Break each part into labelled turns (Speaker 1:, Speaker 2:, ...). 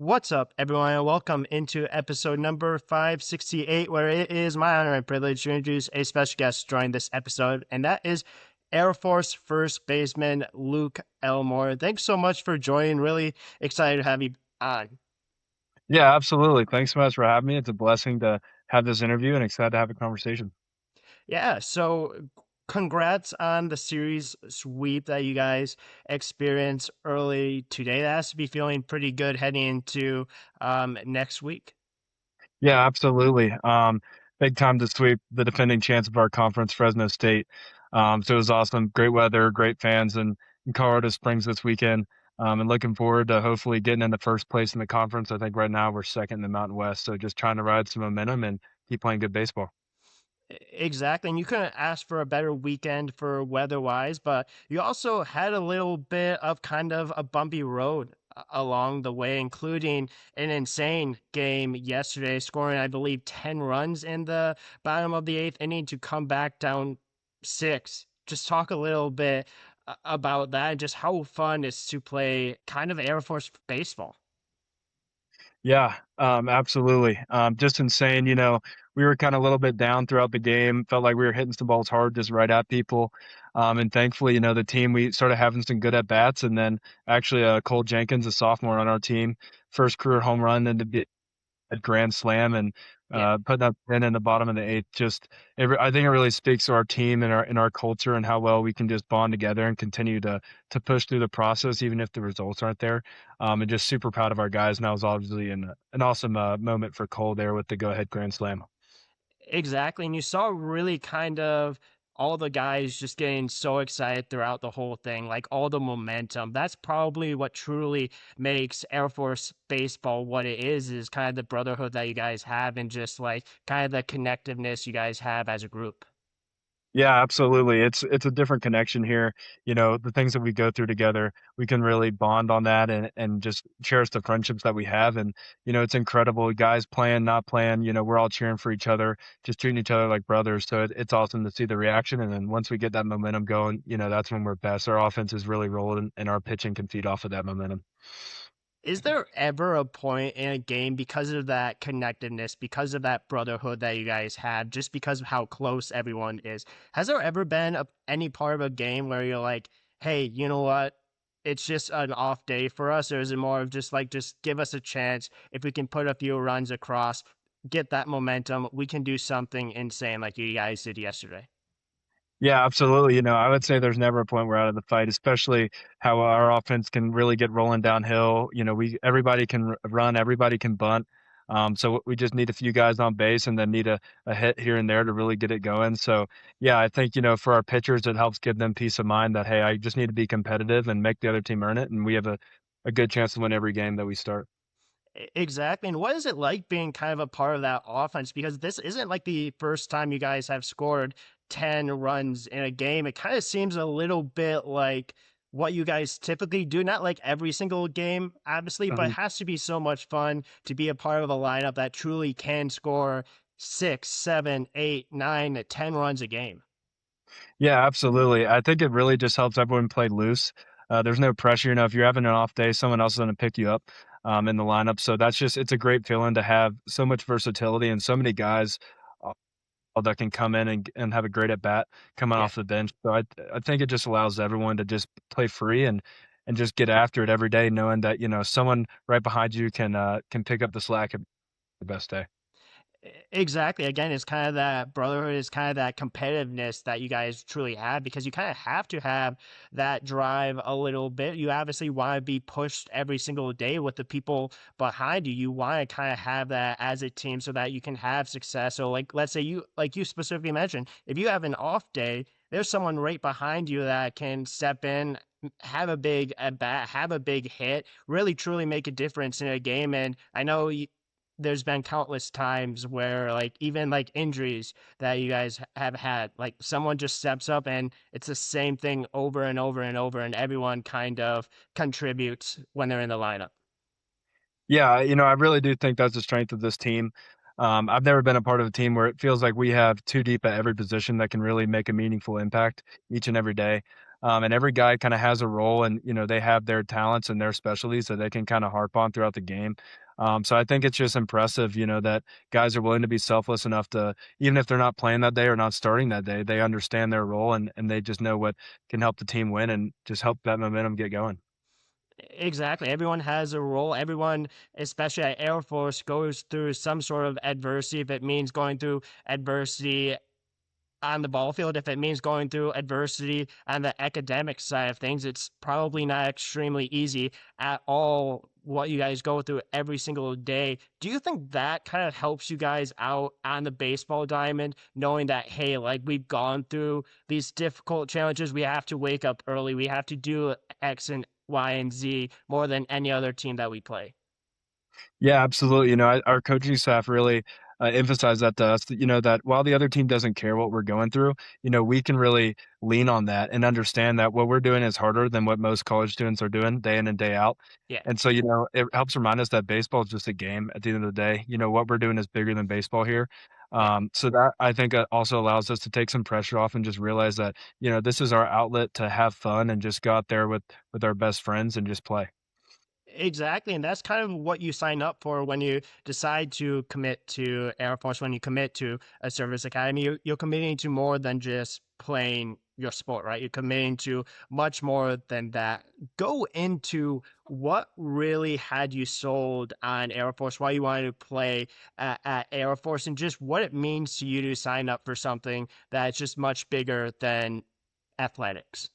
Speaker 1: What's up, everyone, and welcome into episode number 568, where it is my honor and privilege to introduce a special guest joining this episode, and that is Air Force first baseman Luke Elmore. Thanks so much for joining. Really excited to have you on.
Speaker 2: Yeah, absolutely. Thanks so much for having me. It's a blessing to have this interview and excited to have a conversation.
Speaker 1: Yeah, so congrats on the series sweep that you guys experienced early today. That has to be feeling pretty good heading into next week.
Speaker 2: Yeah, absolutely. Big time to sweep the defending champs of our conference, Fresno State. So it was awesome. Great weather, great fans in Colorado Springs this weekend. And looking forward to hopefully getting into first place in the conference. I think right now we're second in the Mountain West. So just trying to ride some momentum and keep playing good baseball.
Speaker 1: Exactly. And you couldn't ask for a better weekend for weather wise, but you also had a little bit of kind of a bumpy road along the way, including an insane game yesterday, scoring, I believe, 10 runs in the bottom of the eighth inning to come back down six. Just talk a little bit about that and just how fun it is to play kind of Air Force baseball.
Speaker 2: Yeah, absolutely. Just insane. We were kind of a little bit down throughout the game. Felt like we were hitting some balls hard, just right at people. And thankfully, the team, we started having some good at bats. And then actually, Cole Jenkins, a sophomore on our team, first career home run and a grand slam and
Speaker 1: Yeah.
Speaker 2: putting up 10 in the bottom of the eighth. I think it really speaks to our team and our culture and how well we can just bond together and continue to push through the process, even if the results aren't there. And just super proud of our guys. And that was obviously an awesome moment for Cole there with the go ahead grand slam.
Speaker 1: Exactly. And you saw really kind of all the guys just getting so excited throughout the whole thing, like all the momentum. That's probably what truly makes Air Force baseball what it is kind of the brotherhood that you guys have and just like kind of the connectiveness you guys have as a group.
Speaker 2: Yeah, absolutely. It's a different connection here. The things that we go through together, we can really bond on that and just cherish the friendships that we have. And, it's incredible. Guys playing, not playing, we're all cheering for each other, just treating each other like brothers. So it's awesome to see the reaction. And then once we get that momentum going, that's when we're best. Our offense is really rolling and our pitching can feed off of that momentum.
Speaker 1: Is there ever a point in a game because of that connectedness, because of that brotherhood that you guys have, just because of how close everyone is? Has there ever been any part of a game where you're like, hey, you know what? It's just an off day for us, or is it more of just like, just give us a chance. If we can put a few runs across, get that momentum, we can do something insane like you guys did yesterday?
Speaker 2: Yeah, absolutely. I would say there's never a point we're out of the fight, especially how our offense can really get rolling downhill. Everybody can run, everybody can bunt. So we just need a few guys on base and then need a hit here and there to really get it going. So yeah, I think, for our pitchers, it helps give them peace of mind that, hey, I just need to be competitive and make the other team earn it. And we have a good chance to win every game that we start.
Speaker 1: Exactly. And what is it like being kind of a part of that offense? Because this isn't like the first time you guys have scored 10 runs in a game. It kind of seems a little bit like what you guys typically do, not like every single game, obviously, but it has to be so much fun to be a part of a lineup that truly can score six, seven, eight, nine, 10 runs a game.
Speaker 2: Yeah, absolutely. I think it really just helps everyone play loose. There's no pressure. If you're having an off day, someone else is going to pick you up in the lineup. So it's a great feeling to have so much versatility and so many guys uh, that can come in and have a great at bat coming
Speaker 1: Yeah.
Speaker 2: off the bench. So I think it just allows everyone to just play free and just get after it every day, knowing that someone right behind you can pick up the slack at the best day.
Speaker 1: Exactly. Again, it's kind of that brotherhood, is kind of that competitiveness that you guys truly have because you kind of have to have that drive a little bit. You obviously want to be pushed every single day with the people behind you. You want to kind of have that as a team so that you can have success. So, like, let's say like you specifically mentioned, if you have an off day, there's someone right behind you that can step in, have a big at bat, have a big hit, really truly make a difference in a game. And I know there's been countless times where like even like injuries that you guys have had, like someone just steps up and it's the same thing over and over and over, and everyone kind of contributes when they're in the lineup.
Speaker 2: Yeah, I really do think that's the strength of this team. I've never been a part of a team where it feels like we have too deep at every position that can really make a meaningful impact each and every day. And every guy kind of has a role, and they have their talents and their specialties that they can kind of harp on throughout the game. So I think it's just impressive, that guys are willing to be selfless enough to, even if they're not playing that day or not starting that day, they understand their role, and they just know what can help the team win and just help that momentum get going.
Speaker 1: Exactly. Everyone has a role. Everyone, especially at Air Force, goes through some sort of adversity. If it means going through adversity on the ball field, if it means going through adversity on the academic side of things, it's probably not extremely easy at all what you guys go through every single day. Do you think that kind of helps you guys out on the baseball diamond, knowing that, hey, like we've gone through these difficult challenges, we have to wake up early, we have to do X and Y and Z more than any other team that we play?
Speaker 2: Yeah, absolutely. Our coaching staff really emphasize that to us, that while the other team doesn't care what we're going through, we can really lean on that and understand that what we're doing is harder than what most college students are doing day in and day out.
Speaker 1: Yeah.
Speaker 2: And so, it helps remind us that baseball is just a game at the end of the day. What we're doing is bigger than baseball here.
Speaker 1: Yeah.
Speaker 2: So that I think also allows us to take some pressure off and just realize that, this is our outlet to have fun and just go out there with our best friends and just play.
Speaker 1: Exactly, and that's kind of what you sign up for when you decide to commit to Air Force, when you commit to a service academy. You're committing to more than just playing your sport, right? You're committing to much more than that. Go into what really had you sold on Air Force, why you wanted to play at Air Force, and just what it means to you to sign up for something that's just much bigger than athletics.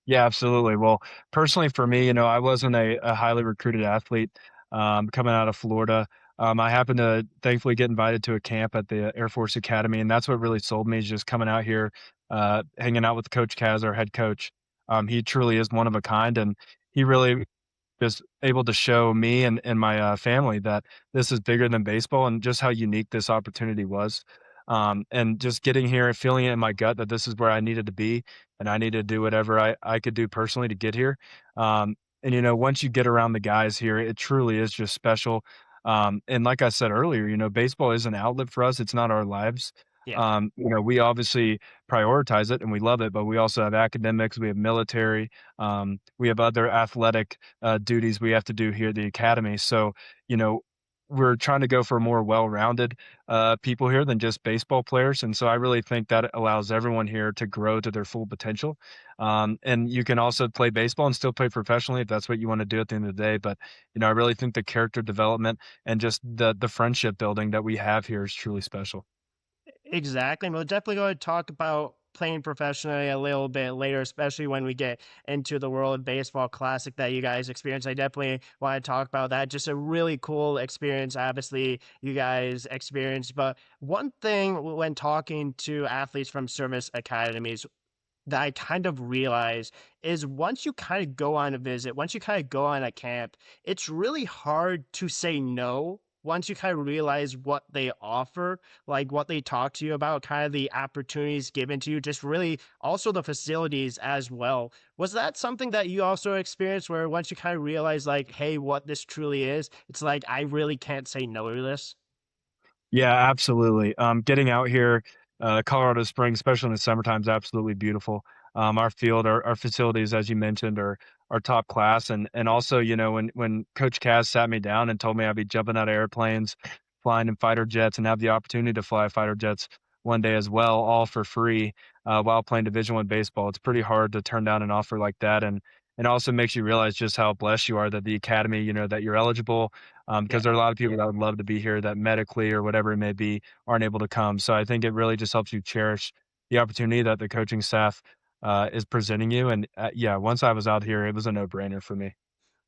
Speaker 2: Yeah, absolutely. Well, personally for me, I wasn't a highly recruited athlete coming out of Florida. I happened to thankfully get invited to a camp at the Air Force Academy, and that's what really sold me is just coming out here, hanging out with Coach Kaz, our head coach. He truly is one of a kind, and he really just able to show me and my, family that this is bigger than baseball and just how unique this opportunity was. And just getting here and feeling it in my gut that this is where I needed to be, and I needed to do whatever I could do personally to get here. And, once you get around the guys here, it truly is just special. And like I said earlier, baseball is an outlet for us, it's not our lives.
Speaker 1: Yeah.
Speaker 2: We obviously prioritize it and we love it, but we also have academics, we have military, we have other athletic duties we have to do here at the academy. So, you know, we're trying to go for more well-rounded people here than just baseball players, and so I really think that allows everyone here to grow to their full potential. And you can also play baseball and still play professionally if that's what you want to do at the end of the day. But I really think the character development and just the friendship building that we have here is truly special.
Speaker 1: Exactly. And we'll definitely go to talk about playing professionally a little bit later, especially when we get into the World Baseball Classic that you guys experienced. I definitely want to talk about that. Just a really cool experience, obviously, you guys experienced. But one thing when talking to athletes from service academies, that I kind of realize is once you kind of go on a visit, once you kind of go on a camp, it's really hard to say no once you kind of realize what they offer, like what they talk to you about, kind of the opportunities given to you, just really also the facilities as well. Was that something that you also experienced where once you kind of realize, like, hey, what this truly is, it's like, I really can't say no to this?
Speaker 2: Yeah, absolutely. Getting out here, Colorado Springs, especially in the summertime, is absolutely beautiful. Our field, our facilities, as you mentioned, are top class, and also, when Coach Cass sat me down and told me I'd be jumping out of airplanes, flying in fighter jets, and have the opportunity to fly fighter jets one day as well, all for free, while playing Division I baseball. It's pretty hard to turn down an offer like that, and also makes you realize just how blessed you are that the academy, that you're eligible, because
Speaker 1: Yeah.
Speaker 2: there are a lot of people that would love to be here that medically or whatever it may be aren't able to come. So I think it really just helps you cherish the opportunity that the coaching staff is presenting you. And yeah, once I was out here, it was a no-brainer for me.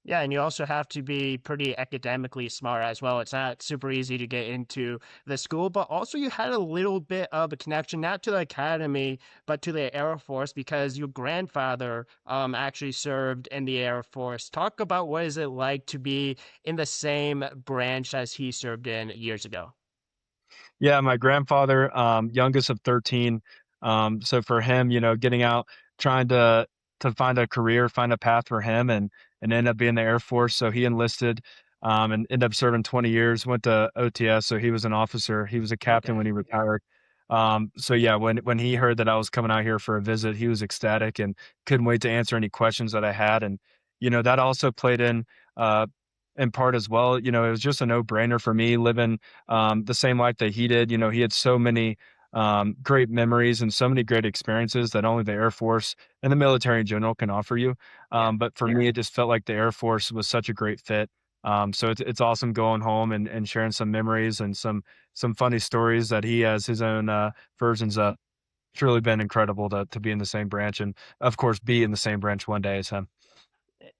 Speaker 1: Yeah, and you also have to be pretty academically smart as well. It's not super easy to get into the school, but also you had a little bit of a connection, not to the academy, but to the Air Force because your grandfather actually served in the Air Force. Talk about what is it like to be in the same branch as he served in years ago.
Speaker 2: Yeah, my grandfather, youngest of 13. So for him, getting out, trying to find a career, find a path for him and end up being in the Air Force. So he enlisted and ended up serving 20 years, went to OTS. So he was an officer. He was a captain
Speaker 1: Okay.
Speaker 2: when he retired. So yeah, when he heard that I was coming out here for a visit, he was ecstatic and couldn't wait to answer any questions that I had. And that also played in part as well. It was just a no-brainer for me living the same life that he did. He had so many great memories and so many great experiences that only the Air Force and the military in general can offer you.
Speaker 1: Yeah.
Speaker 2: But for me, it just felt like the Air Force was such a great fit. So it's awesome going home and sharing some memories and some funny stories that he has his own versions of. It's really been incredible to be in the same branch and of course be in the same branch one day as him.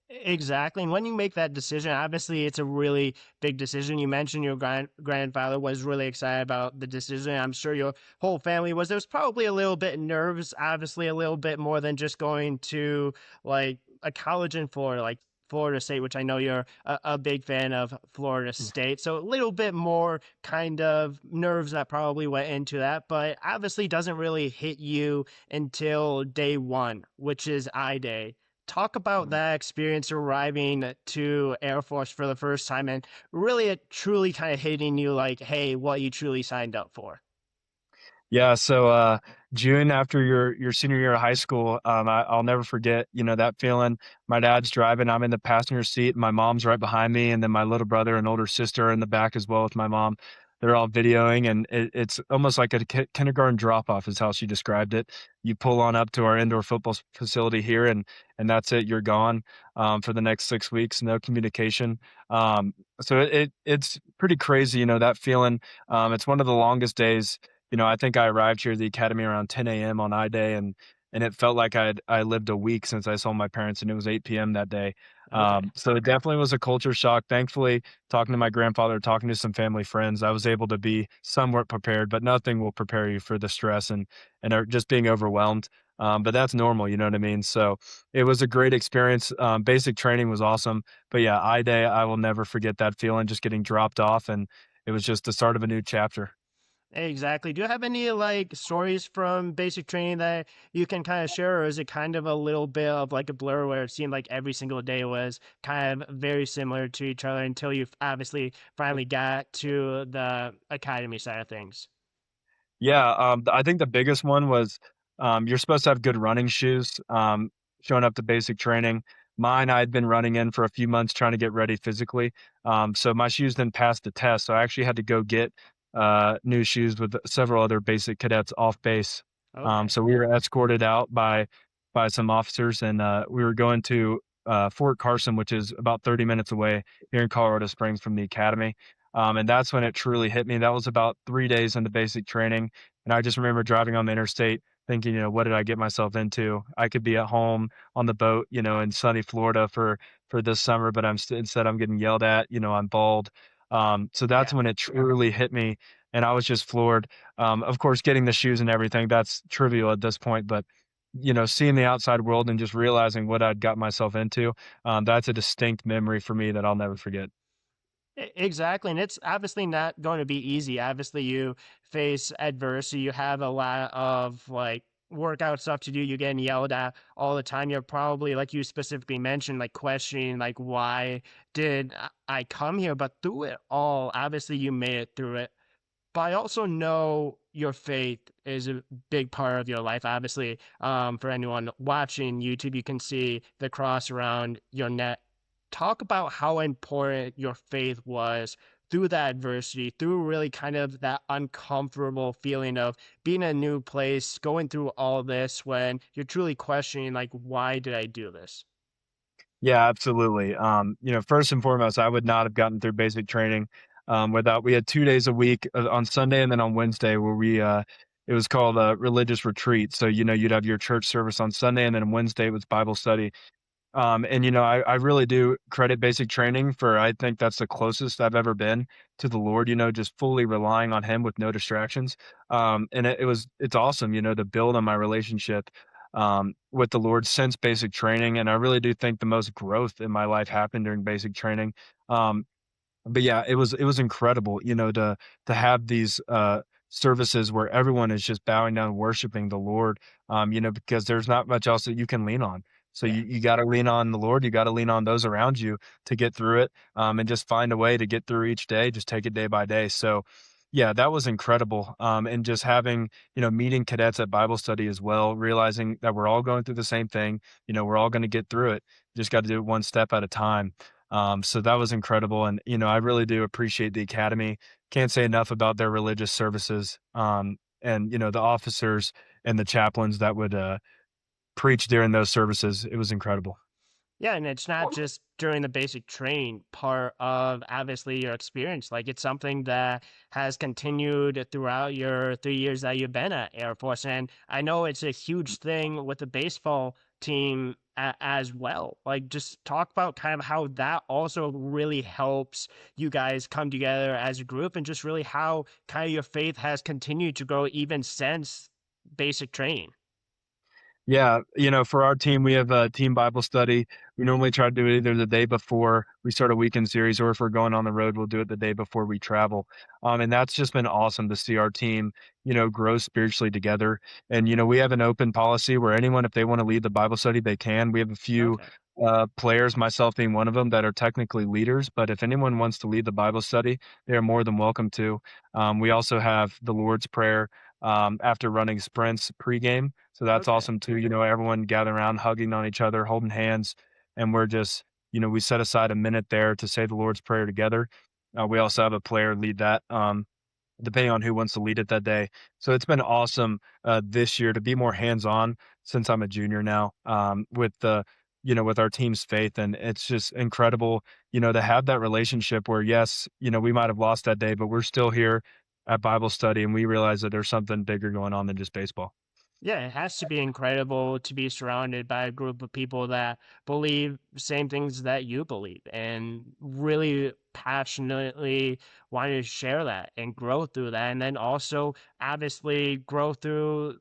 Speaker 1: Exactly. And when you make that decision, obviously it's a really big decision. You mentioned your grandfather was really excited about the decision. I'm sure your whole family was. There was probably a little bit nerves, obviously a little bit more than just going to like a college in Florida, like Florida State, which I know you're a big fan of Florida State. So a little bit more kind of nerves that probably went into that, but obviously doesn't really hit you until day one, which is I Day. Talk about that experience arriving to Air Force for the first time and really it truly kind of hitting you like, hey, what you truly signed up for.
Speaker 2: Yeah, so June after your senior year of high school, I'll never forget, that feeling. My dad's driving, I'm in the passenger seat, my mom's right behind me, and then my little brother and older sister are in the back as well with my mom. They're all videoing, and it's almost like a kindergarten drop off, is how she described it. You pull on up to our indoor football facility here, and that's it. You're gone for the next 6 weeks, no communication. So it's pretty crazy, that feeling. It's one of the longest days. I think I arrived here at the academy around 10 a.m. on I Day, and it felt like I lived a week since I saw my parents, and it was 8 p.m. that day.
Speaker 1: Okay.
Speaker 2: So it definitely was a culture shock. Thankfully, talking to my grandfather, talking to some family friends, I was able to be somewhat prepared, but nothing will prepare you for the stress and just being overwhelmed. But that's normal, you know what I mean? So it was a great experience. Basic training was awesome, but yeah, I Day, I will never forget that feeling, just getting dropped off, and it was just the start of a new chapter.
Speaker 1: Exactly. Do you have any like stories from basic training that you can kind of share, or is it kind of a little bit of like a blur where it seemed like every single day was kind of very similar to each other until you obviously finally got to the academy side of things?
Speaker 2: Yeah, I think the biggest one was, you're supposed to have good running shoes, showing up to basic training. Mine, I'd been running in for a few months trying to get ready physically, so my shoes didn't pass the test, so I actually had to go get, new shoes with several other basic cadets off base.
Speaker 1: Okay.
Speaker 2: So we were escorted out by some officers, and, we were going to, Fort Carson, which is about 30 minutes away here in Colorado Springs from the academy. And that's when it truly hit me. That was about 3 days into basic training, and I just remember driving on the interstate thinking, "What did I get myself into? I could be at home on the boat, in sunny Florida for this summer, but instead I'm getting yelled at, I'm bald." So that's
Speaker 1: Yeah.
Speaker 2: when it truly hit me, and I was just floored. Of course, getting the shoes and everything, that's trivial at this point, but, seeing the outside world and just realizing what I'd got myself into, that's a distinct memory for me that I'll never forget.
Speaker 1: Exactly. And it's obviously not going to be easy. Obviously, you face adversity. You have a lot of like workout stuff to do. You're getting yelled at all the time. You're probably, like you specifically mentioned, like questioning, like, why did I come here? But through it all, obviously, you made it through it. But I also know your faith is a big part of your life. Obviously, for anyone watching YouTube, you can see the cross around your neck. Talk about how important your faith was through that adversity, through really kind of that uncomfortable feeling of being in a new place, going through all this when you're truly questioning, like, why did I do this?
Speaker 2: Yeah, absolutely. First and foremost, I would not have gotten through basic training without. We had 2 days a week on Sunday and then on Wednesday where it was called a religious retreat. So you'd have your church service on Sunday, and then on Wednesday it was Bible study. And I really do credit basic training for. I think that's the closest I've ever been to the Lord. Just fully relying on Him with no distractions. And it's awesome. To build on my relationship with the Lord since basic training. And I really do think the most growth in my life happened during basic training. Um, but yeah, it was incredible, to have these services where everyone is just bowing down, worshiping the Lord, because there's not much else that you can lean on. So
Speaker 1: Yeah.
Speaker 2: you got to lean on the Lord. You got to lean on those around you to get through it, and just find a way to get through each day. Just take it day by day. So Yeah, that was incredible. And just having, meeting cadets at Bible study as well, realizing that we're all going through the same thing. We're all going to get through it. Just got to do it one step at a time. So that was incredible. And, I really do appreciate the academy. Can't say enough about their religious services. And, the officers and the chaplains that would preach during those services. It was incredible.
Speaker 1: Yeah, and it's not just during the basic training part of obviously your experience. Like it's something that has continued throughout your 3 years that you've been at Air Force. And I know it's a huge thing with the baseball team as well. Like just talk about kind of how that also really helps you guys come together as a group and just really how kind of your faith has continued to grow even since basic training.
Speaker 2: Yeah, for our team, we have a team Bible study. We normally try to do it either the day before we start a weekend series, or if we're going on the road, we'll do it the day before we travel. And that's just been awesome to see our team, grow spiritually together. And, we have an open policy where anyone, if they want to lead the Bible study, they can. We have a few
Speaker 1: Okay.
Speaker 2: players, myself being one of them, that are technically leaders. But if anyone wants to lead the Bible study, they are more than welcome to. We also have the Lord's Prayer after running sprints pregame. So that's
Speaker 1: Okay.
Speaker 2: awesome too. Everyone gathering around, hugging on each other, holding hands, and we're just, we set aside a minute there to say the Lord's Prayer together. We also have a player lead that, depending on who wants to lead it that day. So it's been awesome this year to be more hands-on since I'm a junior now, with with our team's faith, and it's just incredible, to have that relationship where yes, we might have lost that day, but we're still here at Bible study, and we realize that there's something bigger going on than just baseball.
Speaker 1: Yeah, it has to be incredible to be surrounded by a group of people that believe the same things that you believe and really passionately want to share that and grow through that. And then also, obviously, grow through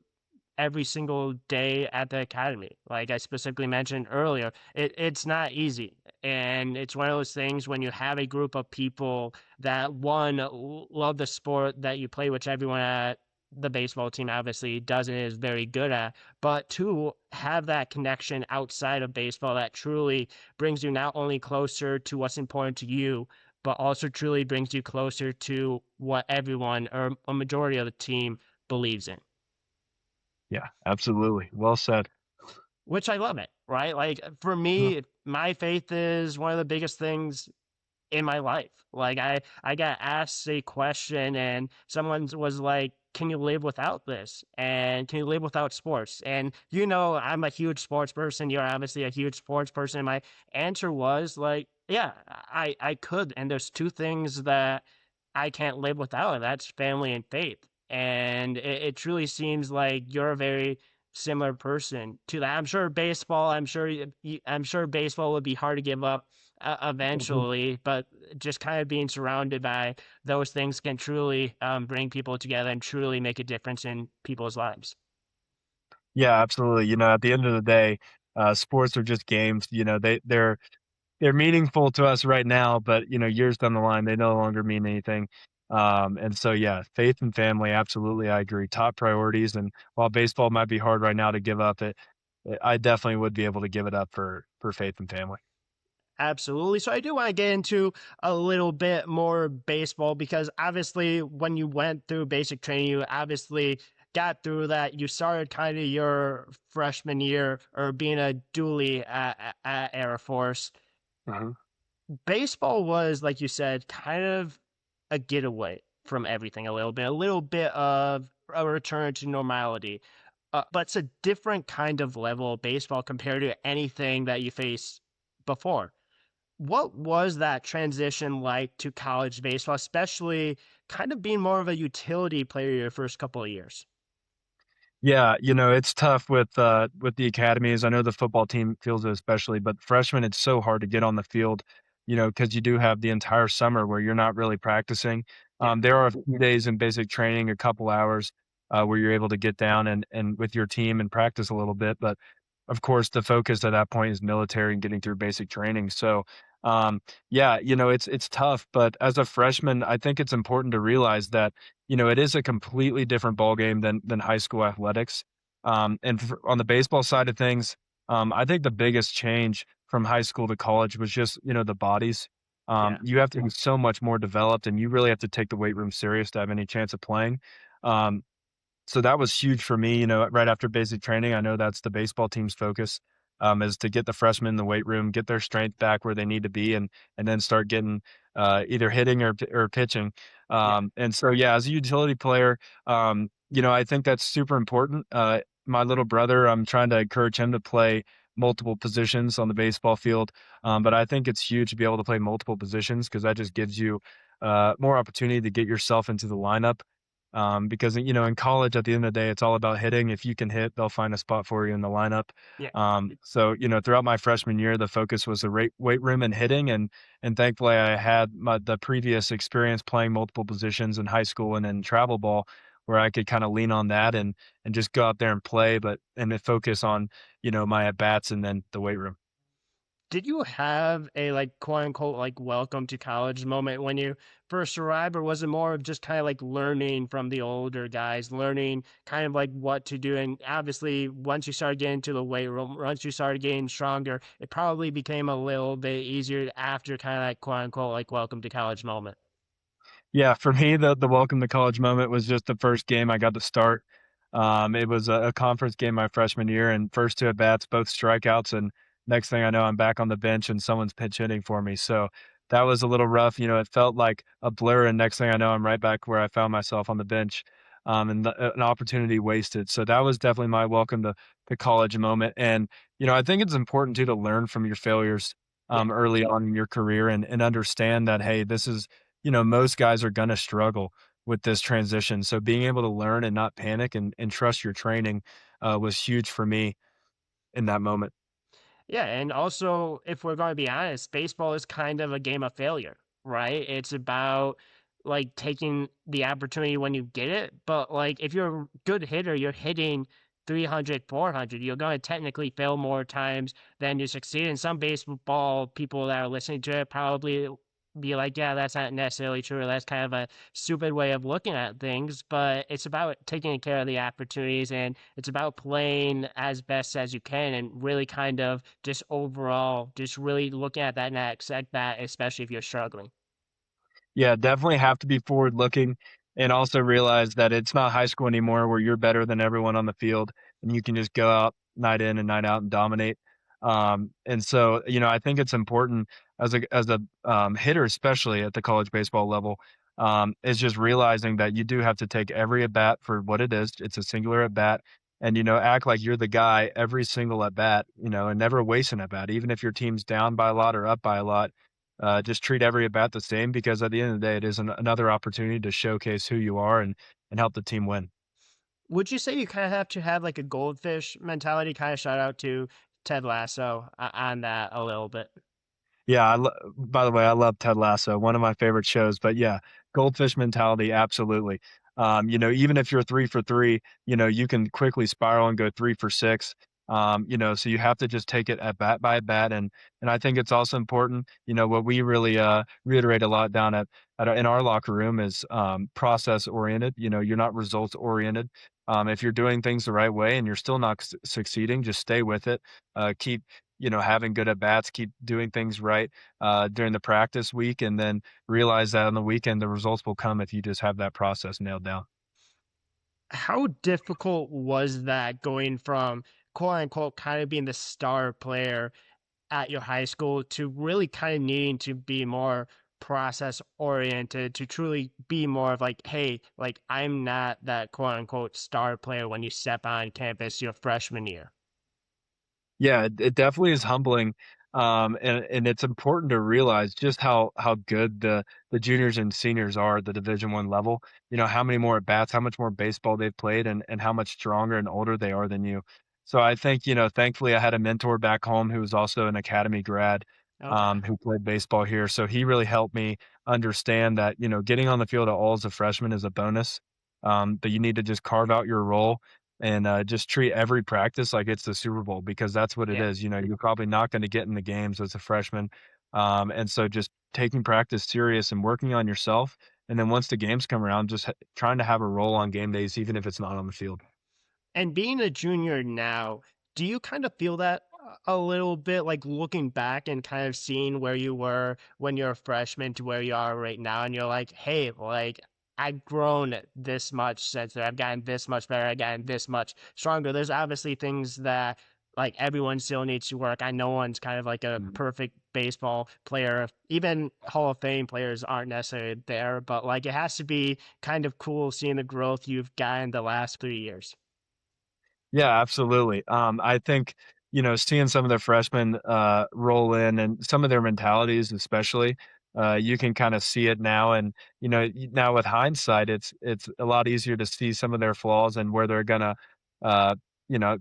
Speaker 1: every single day at the academy. Like I specifically mentioned earlier, it's not easy. And it's one of those things when you have a group of people that one love the sport that you play, which everyone at the baseball team obviously does and is very good at, but two, have that connection outside of baseball that truly brings you not only closer to what's important to you, but also truly brings you closer to what everyone or a majority of the team believes in.
Speaker 2: Yeah, absolutely. Well said.
Speaker 1: Which I love it, right? Like for
Speaker 2: Mhm,
Speaker 1: me, my faith is one of the biggest things in my life. Like I got asked a question and someone was like, "Can you live without this? And can you live without sports?" And I'm a huge sports person. You're obviously a huge sports person. And my answer was like, "Yeah, I could." And there's two things that I can't live without, and that's family and faith. And it truly seems like you're a very similar person to that. I'm sure baseball. I'm sure baseball would be hard to give up
Speaker 2: mhm.
Speaker 1: eventually, but just kind of being surrounded by those things can truly bring people together and truly make a difference in people's lives.
Speaker 2: Yeah, absolutely. At the end of the day, sports are just games. They're meaningful to us right now, but years down the line, they no longer mean anything. And so, yeah, faith and family, absolutely, I agree. Top priorities. And while baseball might be hard right now to give up, I definitely would be able to give it up for faith and family.
Speaker 1: Absolutely. So I do want to get into a little bit more baseball because obviously when you went through basic training, you obviously got through that. You started kind of your freshman year or being a dually at Air Force.
Speaker 2: Mhm.
Speaker 1: Baseball was, like you said, kind of a getaway from everything a little bit of a return to normality. But it's a different kind of level of baseball compared to anything that you faced before. What was that transition like to college baseball, especially kind of being more of a utility player your first couple of years?
Speaker 2: Yeah, it's tough with the academies. I know the football team feels it especially, but freshmen, it's so hard to get on the field, because you do have the entire summer where you're not really practicing.
Speaker 1: Yeah.
Speaker 2: There are a few days in basic training, a couple hours, where you're able to get down and with your team and practice a little bit, but of course, the focus at that point is military and getting through basic training. So, um, yeah, it's tough, but as a freshman, I think it's important to realize that it is a completely different ballgame than high school athletics. And on the baseball side of things, I think the biggest change from high school to college was just the bodies.
Speaker 1: Yeah.
Speaker 2: You have to be so much more developed, and you really have to take the weight room serious to have any chance of playing. Um, so that was huge for me, right after basic training. I know that's the baseball team's focus, is to get the freshmen in the weight room, get their strength back where they need to be, and then start getting either hitting or pitching.
Speaker 1: Yeah.
Speaker 2: And so, yeah, as a utility player, I think that's super important. My little brother, I'm trying to encourage him to play multiple positions on the baseball field, but I think it's huge to be able to play multiple positions because that just gives you more opportunity to get yourself into the lineup because in college at the end of the day it's all about hitting. If you can hit, they'll find a spot for you in the lineup.
Speaker 1: Yeah.
Speaker 2: So throughout my freshman year the focus was the weight room and hitting, and thankfully I had the previous experience playing multiple positions in high school and in travel ball where I could kind of lean on that and just go out there and play, but and then focus on my at bats and then the weight room.
Speaker 1: Did you have a like quote unquote like welcome to college moment when you first arrived, or was it more of just kind of like learning from the older guys, learning kind of like what to do? And obviously, once you started getting to the weight room, once you started getting stronger, it probably became a little bit easier after kind of like quote unquote like welcome to college moment.
Speaker 2: Yeah, for me, the welcome to college moment was just the first game I got to start. It was a conference game my freshman year, and first two at bats, both strikeouts, and next thing I know, I'm back on the bench and someone's pinch hitting for me. So that was a little rough. It felt like a blur, and next thing I know, I'm right back where I found myself on the bench, an opportunity wasted. So that was definitely my welcome to college moment. And I think it's important too to learn from your failures
Speaker 1: Yeah.
Speaker 2: early on in your career and understand that hey, this is most guys are gonna struggle with this transition. So being able to learn and not panic and trust your training was huge for me in that moment.
Speaker 1: Yeah, and also, if we're going to be honest, baseball is kind of a game of failure, right? It's about like taking the opportunity when you get it, but like if you're a good hitter, you're hitting 300, 400. You're going to technically fail more times than you succeed. And some baseball people that are listening to it probably be like, yeah, that's not necessarily true. That's kind of a stupid way of looking at things, but it's about taking care of the opportunities and it's about playing as best as you can and really kind of just overall just really looking at that next at bat, especially if you're struggling.
Speaker 2: Yeah, definitely have to be forward looking and also realize that it's not high school anymore where you're better than everyone on the field and you can just go out night in and night out and dominate. And so, I think it's important as a hitter, especially at the college baseball level, is just realizing that you do have to take every at bat for what it is. It's a singular at bat. And act like you're the guy every single at bat, and never waste an at bat, even if your team's down by a lot or up by a lot. Just treat every at bat the same because at the end of the day, it is another opportunity to showcase who you are and help the team win.
Speaker 1: Would you say you kind of have to have like a goldfish mentality? Kind of shout out to Ted Lasso on that a little bit.
Speaker 2: Yeah, by the way, I love Ted Lasso, one of my favorite shows, but yeah, goldfish mentality, absolutely. Even if you're 3 for 3, you can quickly spiral and go 3 for 6. So you have to just take it at bat by bat, and I think it's also important, what we really reiterate a lot down in our locker room is process oriented. You're not results oriented. If you're doing things the right way and you're still not succeeding, just stay with it. Keep having good at bats, keep doing things right during the practice week, and then realize that on the weekend the results will come if you just have that process nailed down.
Speaker 1: How difficult was that going from quote unquote kind of being the star player at your high school to really kind of needing to be more process oriented to truly be more of like, hey, like I'm not that quote unquote star player when you step on campus your freshman year?
Speaker 2: Yeah, it definitely is humbling, and it's important to realize just how good the juniors and seniors are at the Division I level. How many more at bats, how much more baseball they've played, and how much stronger and older they are than you. So I think thankfully I had a mentor back home who was also an academy grad,
Speaker 1: Okay.
Speaker 2: who played baseball here. So he really helped me understand that getting on the field at all as a freshman is a bonus, but you need to just carve out your role and just treat every practice like it's the Super Bowl because that's what it
Speaker 1: Yeah.
Speaker 2: is. You're probably not going to get in the games as a freshman, and so just taking practice serious and working on yourself. And then once the games come around, just trying to have a role on game days, even if it's not on the field.
Speaker 1: And being a junior now, do you kind of feel that? a little bit, like, looking back and kind of seeing where you were when you're a freshman to where you are right now, and you're like, "Hey, like, I've grown this much since then. I've gotten this much better. I've gotten this much stronger." There's obviously things that, like, everyone still needs to work. I know one's kind of like a perfect baseball player. Even Hall of Fame players aren't necessarily there, but, like, it has to be kind of cool seeing the growth you've gotten the last 3 years.
Speaker 2: Yeah, absolutely. I think, seeing some of the freshmen roll in and some of their mentalities, especially, you can kind of see it now. And, now with hindsight, it's a lot easier to see some of their flaws and where they're gonna, uh,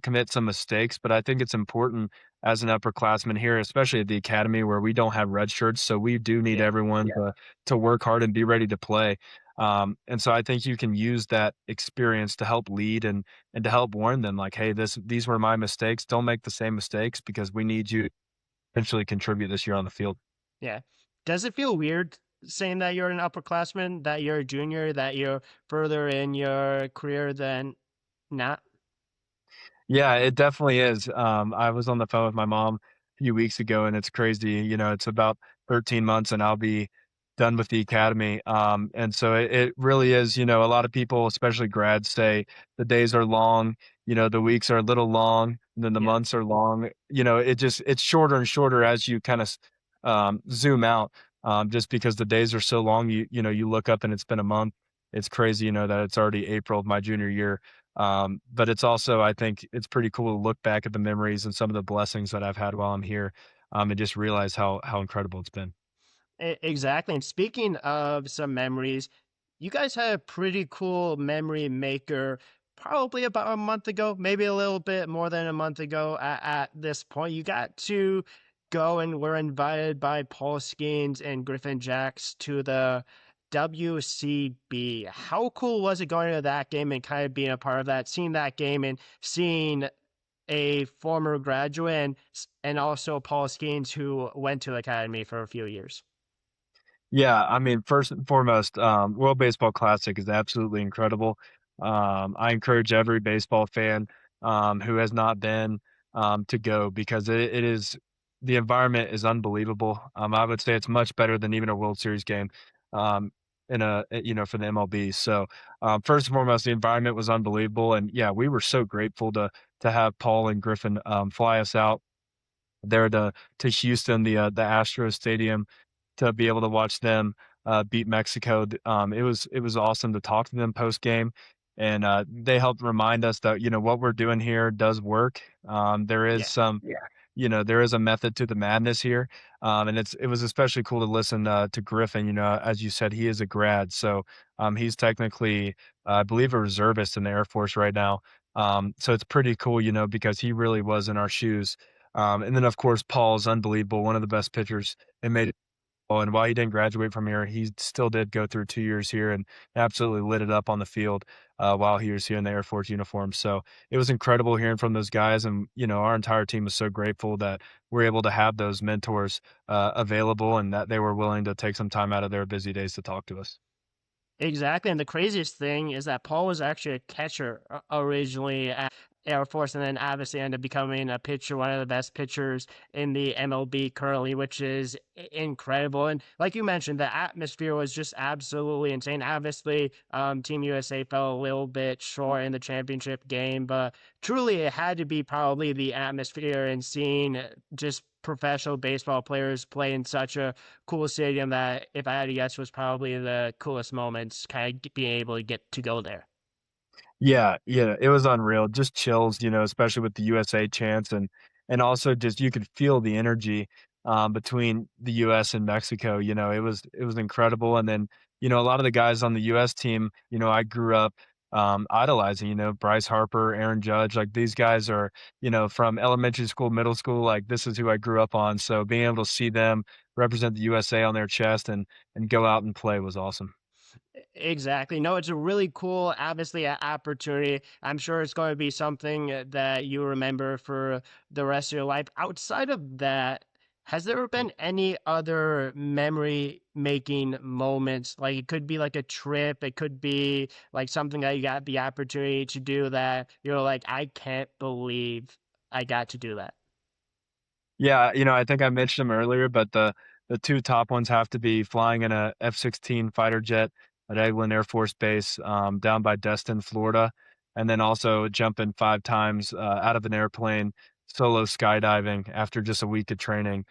Speaker 2: commit some mistakes. But I think it's important as an upperclassman here, especially at the academy where we don't have red shirts, so we do need
Speaker 1: Yeah.
Speaker 2: everyone to work hard and be ready to play. And so I think you can use that experience to help lead and to help warn them like, "Hey, these were my mistakes. Don't make the same mistakes because we need you to eventually contribute this year on the field."
Speaker 1: Yeah. Does it feel weird saying that you're an upperclassman, that you're a junior, that you're further in your career than not?
Speaker 2: Yeah, it definitely is. I was on the phone with my mom a few weeks ago, and it's crazy. It's about 13 months, and I'll be done with the academy. And so it really is. A lot of people, especially grads, say the days are long. The weeks are a little long, and then the
Speaker 1: Yeah.
Speaker 2: months are long. It's shorter and shorter as you kind of zoom out. Just because the days are so long, you look up and it's been a month. It's crazy, that it's already April of my junior year. But it's also, I think it's pretty cool to look back at the memories and some of the blessings that I've had while I'm here, and just realize how incredible it's been.
Speaker 1: Exactly. And speaking of some memories, you guys had a pretty cool memory maker probably about a month ago, maybe a little bit more than a month ago at this point. You got to go and were invited by Paul Skeens and Griffin Jacks to the WCB. How cool was it going to that game and kind of being a part of that, seeing that game and seeing a former graduate and also Paul Skeens who went to the academy for a few years?
Speaker 2: Yeah, I mean, first and foremost, World Baseball Classic is absolutely incredible. I encourage every baseball fan who has not been to go because it is the environment is unbelievable. I would say it's much better than even a World Series game um, for the MLB. So first and foremost, the environment was unbelievable, and yeah, we were so grateful to have Paul and Griffin fly us out there to Houston, the Astros stadium to be able to watch them, beat Mexico. It was awesome to talk to them post game, and, they helped remind us that, what we're doing here does work. There is
Speaker 1: Yeah.
Speaker 2: there is a method to the madness here, and it was especially cool to listen, to Griffin, as you said, he is a grad, so, he's technically, I believe a reservist in the Air Force right now. So it's pretty cool, because he really was in our shoes. And then, of course, Paul's unbelievable, one of the best pitchers in Major. Oh, and while he didn't graduate from here, he still did go through 2 years here and absolutely lit it up on the field, while he was here in the Air Force uniform. So, it was incredible hearing from those guys, and, our entire team was so grateful that we're able to have those mentors, available and that they were willing to take some time out of their busy days to talk to us.
Speaker 1: Exactly, and the craziest thing is that Paul was actually a catcher originally at Air Force, and then obviously ended up becoming a pitcher, one of the best pitchers in the MLB currently, which is incredible. And like you mentioned, the atmosphere was just absolutely insane. Obviously, Team USA fell a little bit short in the championship game, but truly it had to be probably the atmosphere and seeing just professional baseball players play in such a cool stadium that, if I had to guess, was probably the coolest moments, kind of being able to get to go there.
Speaker 2: Yeah, yeah, it was unreal. Just chills, especially with the USA chants and also just you could feel the energy between the US and Mexico. It was incredible. And then, a lot of the guys on the US team, I grew up idolizing, Bryce Harper, Aaron Judge, like these guys are, from elementary school, middle school, like this is who I grew up on. So being able to see them represent the USA on their chest and go out and play was awesome.
Speaker 1: Exactly. No, it's a really cool, obviously, opportunity. I'm sure it's going to be something that you remember for the rest of your life. Outside of that, has there been any other memory making moments? Like it could be like a trip, it could be like something that you got the opportunity to do that you're like, I can't believe I got to do that.
Speaker 2: Yeah, I think I mentioned them earlier, but the two top ones have to be flying in a F-16 fighter jet at Eglin Air Force Base, down by Destin, Florida, and then also jumping 5 times, out of an airplane, solo skydiving after just a week of training.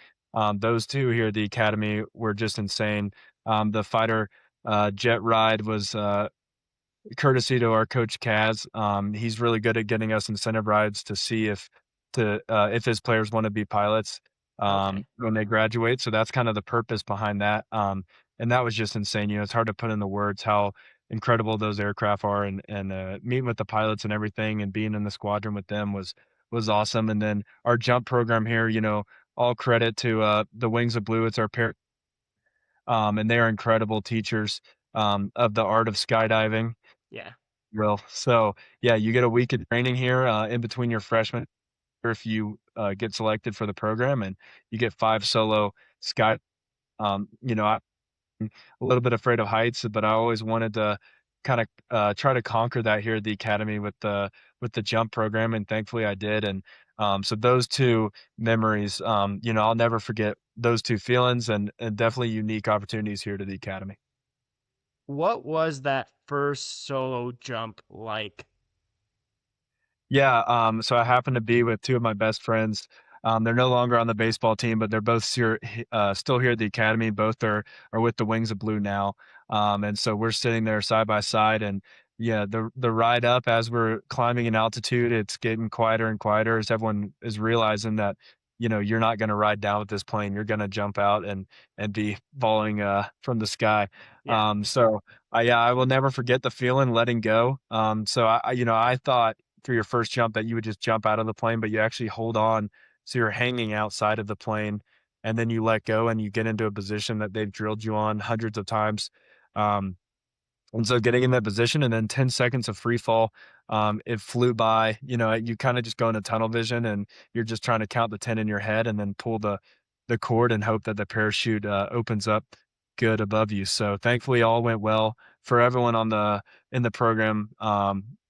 Speaker 2: Those 2 here at the academy were just insane. The fighter, jet ride was, courtesy to our coach Kaz. He's really good at getting us incentive rides to see if his players want to be pilots
Speaker 1: Okay.
Speaker 2: when they graduate. So that's kind of the purpose behind that. And that was just insane. It's hard to put into words how incredible those aircraft are, and meeting with the pilots and everything, and being in the squadron with them was awesome. And then our jump program here, all credit to the Wings of Blue. It's our pair, and they are incredible teachers of the art of skydiving.
Speaker 1: Yeah.
Speaker 2: Well, so, yeah, you get a week of training here, in between your freshman if you, get selected for the program, and you get 5 solo sky I'm a little bit afraid of heights, but I always wanted to kinda, try to conquer that here at the academy with the jump program, and thankfully I did, and, so those 2 memories, I'll never forget those 2 feelings, and definitely unique opportunities here to the academy.
Speaker 1: What was that first solo jump like?
Speaker 2: Yeah, so I happen to be with 2 of my best friends. They're no longer on the baseball team, but they're both still here at the academy. Both are with the Wings of Blue now. And so we're sitting there side by side, and yeah, the ride up as we're climbing in altitude, it's getting quieter and quieter as everyone is realizing that, you're not gonna ride down with this plane. You're gonna jump out and be falling from the sky.
Speaker 1: Yeah.
Speaker 2: So yeah, I will never forget the feeling letting go. So I thought for your first jump that you would just jump out of the plane, but you actually hold on, so you're hanging outside of the plane, and then you let go and you get into a position that they've drilled you on hundreds of times. Um, and so getting in that position and then 10 seconds of free fall, it flew by. You kinda just go into tunnel vision, and you're just trying to count the 10 in your head and then pull the cord and hope that the parachute, opens up good above you. So, thankfully, all went well for everyone in the program,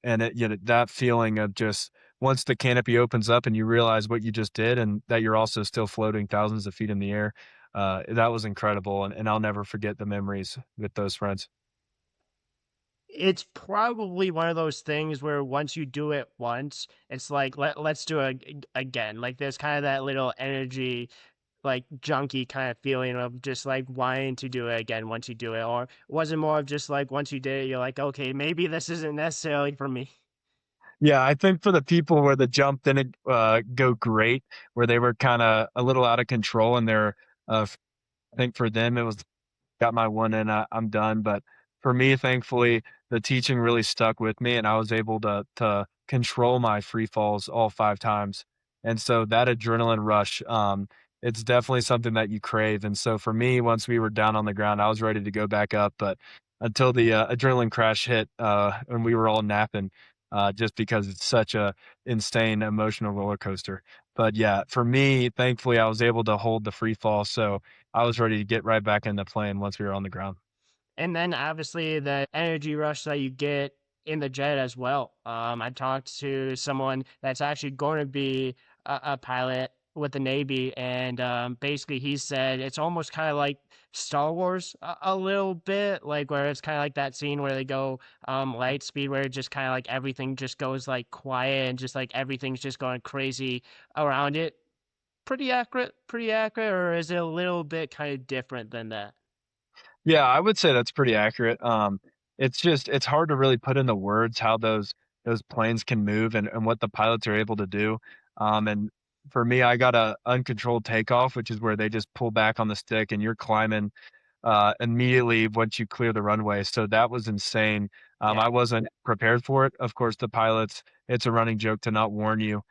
Speaker 2: and that feeling of just once the canopy opens up and you realize what you just did and that you're also still floating thousands of feet in the air, that was incredible, and I'll never forget the memories with those friends.
Speaker 1: It's probably one of those things where once you do it once, it's like, let's do it again. Like there's kind of that little energy, like junkie kind of feeling of just like wanting to do it again once you do it. Or was it more of just like once you did it, you're like, okay, maybe this isn't necessarily for me.
Speaker 2: Yeah, I think for the people where the jump didn't, go great, where they were kinda a little out of control and I think for them, it was got my one in, I'm done. But for me, thankfully, the teaching really stuck with me, and I was able to control my free falls all 5 times. And so that adrenaline rush, it's definitely something that you crave. And so for me, once we were down on the ground, I was ready to go back up, but until the, adrenaline crash hit, and we were all napping, just because it's such a insane emotional roller coaster. But yeah, for me, thankfully, I was able to hold the free fall, so I was ready to get right back in the plane once we were on the ground.
Speaker 1: And then obviously the energy rush that you get in the jet as well. I talked to someone that's actually going to be a pilot with the Navy, and basically he said it's almost kind of like Star Wars a little bit, like where it's kind of like that scene where they go light speed, where it just kind of like everything just goes like quiet and just like everything's just going crazy around it. Pretty accurate, or is it a little bit kind of different than that?
Speaker 2: Yeah, I would say that's pretty accurate. It's hard to really put into words how those planes can move and what the pilots are able to do. And for me, I got a uncontrolled takeoff, which is where they just pull back on the stick and you're climbing immediately once you clear the runway. So that was insane.
Speaker 1: Yeah.
Speaker 2: I wasn't prepared for it. Of course, the pilots, it's a running joke to not warn you.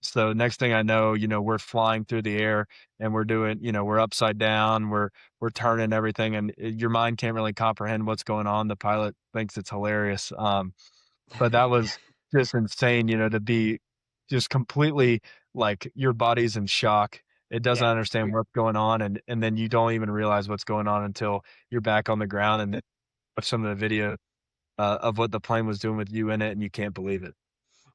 Speaker 2: So next thing I know, we're flying through the air and we're doing, we're upside down, we're turning everything, and your mind can't really comprehend what's going on. The pilot thinks it's hilarious. But that was just insane, to be just completely like your body's in shock. It doesn't
Speaker 1: Yeah.
Speaker 2: understand what's going on, and then you don't even realize what's going on until you're back on the ground and then watch some of the video, of what the plane was doing with you in it, and you can't believe it.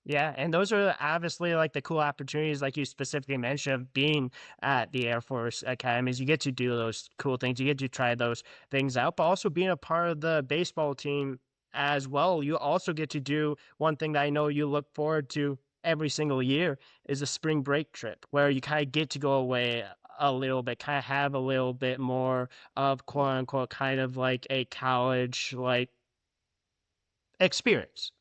Speaker 1: Yeah, and those are obviously like the cool opportunities, like you specifically mentioned, of being at the Air Force academies. You get to do those cool things. You get to try those things out, but also being a part of the baseball team as well. You also get to do one thing that I know you look forward to every single year is a spring break trip where you kind of get to go away a little bit, kind of have a little bit more of quote unquote kind of like a college like experience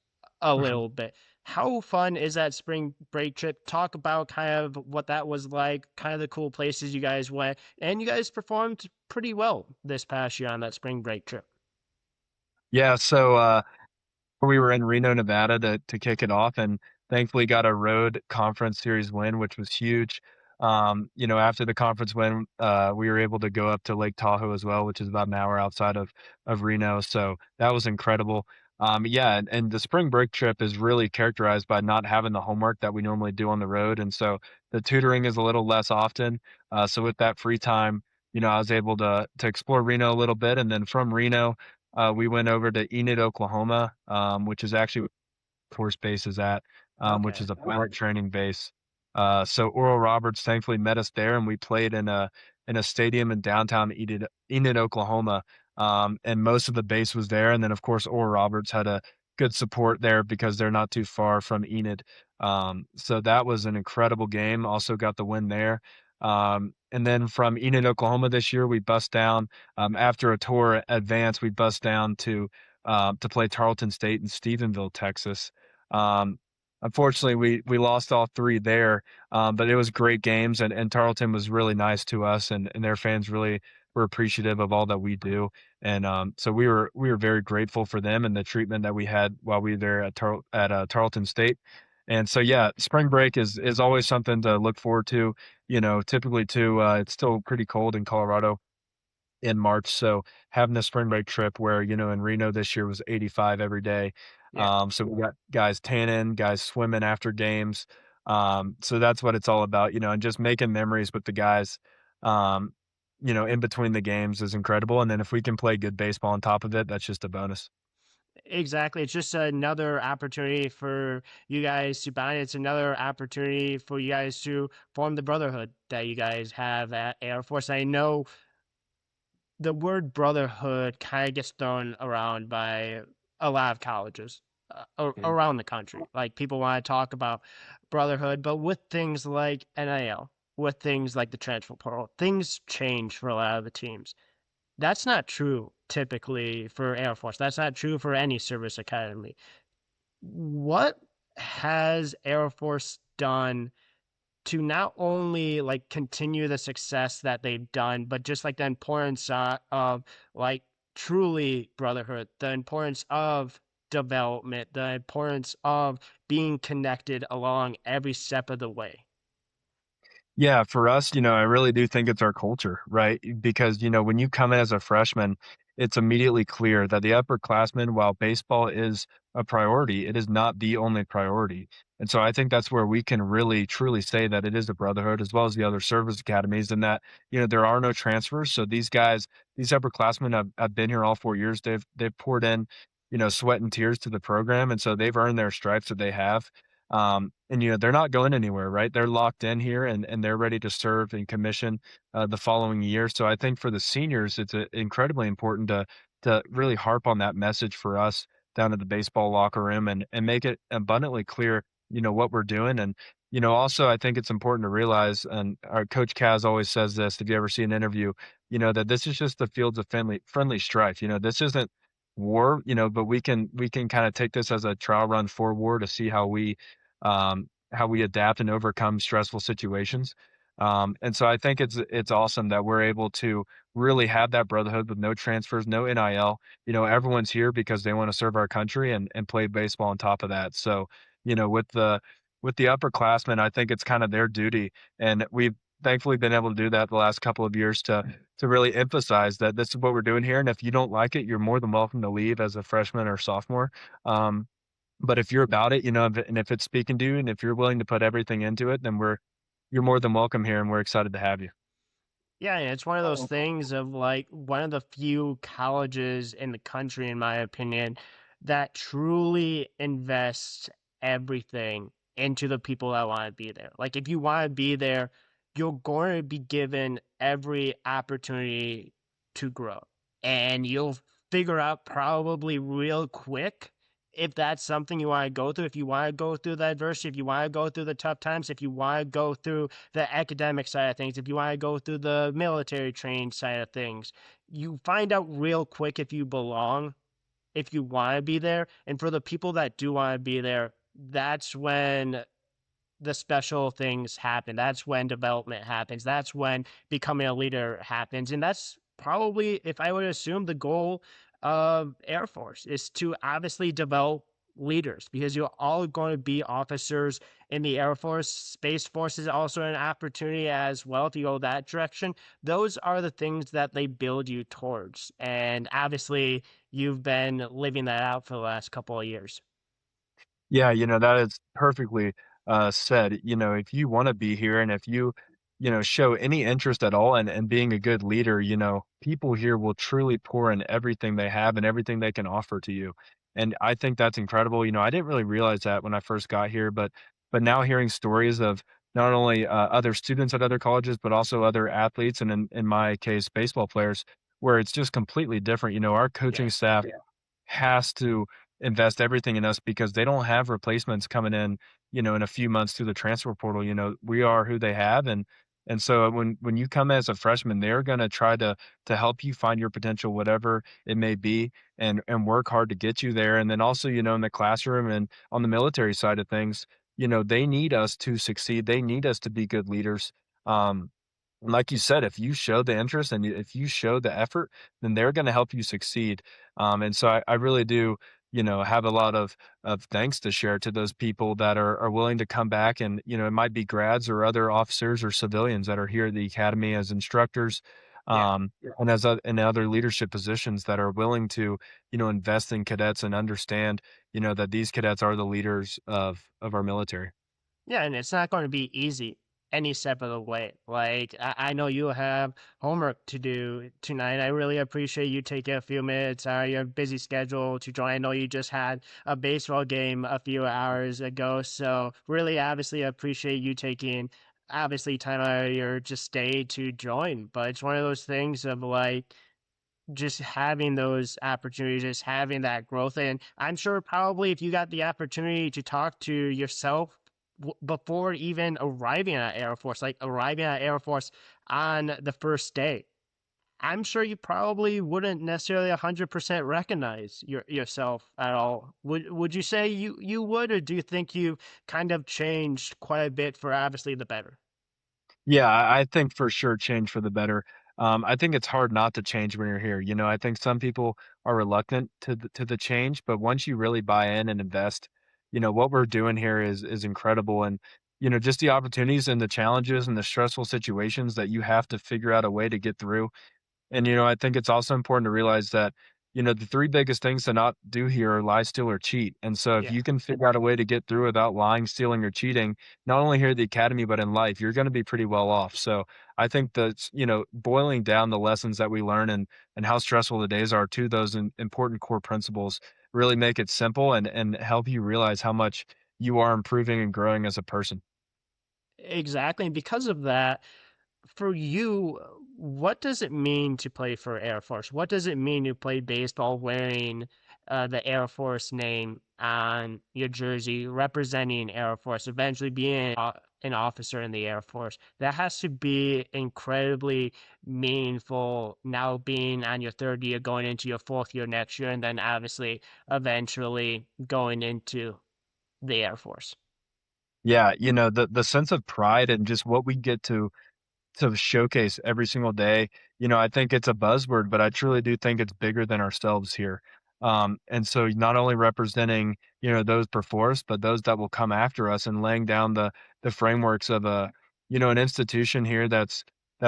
Speaker 1: a little bit. How fun is that spring break trip? Talk about kind of what that was like, kind of the cool places you guys went, and you guys performed pretty well this past year on that spring break trip.
Speaker 2: Yeah, so we were in Reno, Nevada to kick it off, and thankfully got a road conference series win, which was huge. After the conference win, we were able to go up to Lake Tahoe as well, which is about an hour outside of Reno. So that was incredible. Yeah, and the spring break trip is really characterized by not having the homework that we normally do on the road, and so the tutoring is a little less often. So with that free time, I was able to explore Reno a little bit, and then from Reno, we went over to Enid, Oklahoma, which is actually Force Base is at, which
Speaker 1: Okay.
Speaker 2: is a pilot training base. So Oral Roberts thankfully met us there, and we played in a stadium in downtown Enid, Oklahoma. And most of the base was there, and then of course Oral Roberts had a good support there because they're not too far from Enid. So that was an incredible game. Also got the win there. And then from Enid, Oklahoma this year, we bust down after a tour advance. We bust down to play Tarleton State in Stephenville, Texas. Um, Unfortunately, we lost all three there, but it was great games, and Tarleton was really nice to us, and their fans really were appreciative of all that we do, and so we were very grateful for them and the treatment that we had while we were there at Tarleton State. And so, yeah, spring break is always something to look forward to. Typically too, it's still pretty cold in Colorado in March. So having the spring break trip where, in Reno this year was 85 every day.
Speaker 1: Yeah.
Speaker 2: So we got guys tanning, guys swimming after games. So that's what it's all about, and just making memories with the guys, in between the games is incredible. And then if we can play good baseball on top of it, that's just a bonus.
Speaker 1: Exactly. It's just another opportunity for you guys to bond. It's another opportunity for you guys to form the brotherhood that you guys have at Air Force. I know the word brotherhood kind of gets thrown around by a lot of colleges around the country. Like people want to talk about brotherhood, but with things like NIL, with things like the transfer portal, things change for a lot of the teams. That's not true typically for Air Force. That's not true for any service academy. What has Air Force done to not only like continue the success that they've done, but just like the importance of like truly brotherhood, the importance of development, the importance of being connected along every step of the way.
Speaker 2: Yeah, for us, I really do think it's our culture, right? Because, when you come in as a freshman, it's immediately clear that the upperclassmen, while baseball is a priority, it is not the only priority. And so I think that's where we can really truly say that it is a brotherhood as well as the other service academies and that, there are no transfers. So these guys, these upperclassmen have been here all 4 years. They've poured in, sweat and tears to the program. And so they've earned their stripes that they have. And they're not going anywhere, right? They're locked in here and they're ready to serve and commission the following year. So I think for the seniors, it's incredibly important to really harp on that message for us down at the baseball locker room and make it abundantly clear, what we're doing. And also I think it's important to realize, and our coach Kaz always says this, if you ever see an interview, that this is just the fields of friendly strife. This isn't war, but we can kind of take this as a trial run for war to see how we adapt and overcome stressful situations. And so I think it's awesome that we're able to really have that brotherhood with no transfers, no NIL. Everyone's here because they want to serve our country and play baseball on top of that. So, with the upperclassmen, I think it's kind of their duty, and we've thankfully been able to do that the last couple of years to really emphasize that this is what we're doing here. And if you don't like it, you're more than welcome to leave as a freshman or sophomore. Um, but if you're about it, and if it's speaking to you, and if you're willing to put everything into it, then you're more than welcome here, and we're excited to have you.
Speaker 1: Yeah, and it's one of those things of like one of the few colleges in the country, in my opinion, that truly invests everything into the people that want to be there. Like if you want to be there, you're going to be given every opportunity to grow. And you'll figure out probably real quick if that's something you want to go through, if you want to go through the adversity, if you want to go through the tough times, if you want to go through the academic side of things, if you want to go through the military training side of things, you find out real quick if you belong, if you want to be there. And for the people that do want to be there, that's when the special things happen. That's when development happens. That's when becoming a leader happens. And that's probably, if I would assume, the goal of Air Force is to obviously develop leaders because you're all going to be officers in the Air Force. Space Force is also an opportunity as well if you go that direction. Those are the things that they build you towards. And obviously, you've been living that out for the last couple of years.
Speaker 2: Yeah, that is perfectly, said. If you wanna be here and if you, show any interest at all in being a good leader, people here will truly pour in everything they have and everything they can offer to you. And I think that's incredible. I didn't really realize that when I first got here, but now hearing stories of not only, other students at other colleges, but also other athletes, and in my case, baseball players, where it's just completely different. Our
Speaker 1: Yeah.
Speaker 2: coaching staff has to invest everything in us because they don't have replacements coming in, in a few months through the transfer portal. We are who they have, and so when you come as a freshman, they're going to try to help you find your potential, whatever it may be, and work hard to get you there. And then also, in the classroom and on the military side of things, they need us to succeed. They need us to be good leaders. Like you said, if you show the interest and if you show the effort, then they're going to help you succeed. And so I really do, have a lot of thanks to share to those people that are willing to come back. And, it might be grads or other officers or civilians that are here at the academy as instructors,
Speaker 1: Yeah.
Speaker 2: and in other leadership positions that are willing to, invest in cadets and understand, that these cadets are the leaders of our military.
Speaker 1: Yeah, and it's not going to be easy any step of the way. Like, I know you have homework to do tonight. I really appreciate you taking a few minutes out of your busy schedule to join. I know you just had a baseball game a few hours ago. So, really, obviously, appreciate you taking obviously time out of your just day to join. But it's one of those things of like, just having those opportunities, just having that growth. And I'm sure probably if you got the opportunity to talk to yourself before even arriving at Air Force, like arriving at Air Force on the first day, I'm sure you probably wouldn't necessarily 100% recognize yourself at all. Would you say you would, or do you think you kind of changed quite a bit for obviously the better?
Speaker 2: Yeah, I think for sure change for the better. I think it's hard not to change when you're here. I think some people are reluctant to the change, but once you really buy in and invest, what we're doing here is incredible. And just the opportunities and the challenges and the stressful situations that you have to figure out a way to get through. And, I think it's also important to realize that, the three biggest things to not do here are lie, steal, or cheat. And so if
Speaker 1: Yeah.
Speaker 2: you can figure out a way to get through without lying, stealing, or cheating, not only here at the academy, but in life, you're going to be pretty well off. So I think that, boiling down the lessons that we learn and how stressful the days are to those important core principles really make it simple and help you realize how much you are improving and growing as a person.
Speaker 1: Exactly. And because of that, for you, what does it mean to play for Air Force? What does it mean to play baseball wearing the Air Force name on your jersey, representing Air Force, eventually being an officer in the Air Force? That has to be incredibly meaningful now being on your third year, going into your fourth year next year, and then obviously eventually going into the Air Force.
Speaker 2: Yeah, the sense of pride and just what we get to showcase every single day. I think it's a buzzword, but I truly do think it's bigger than ourselves here. And so not only representing, those before us, but those that will come after us and laying down the frameworks of an institution here that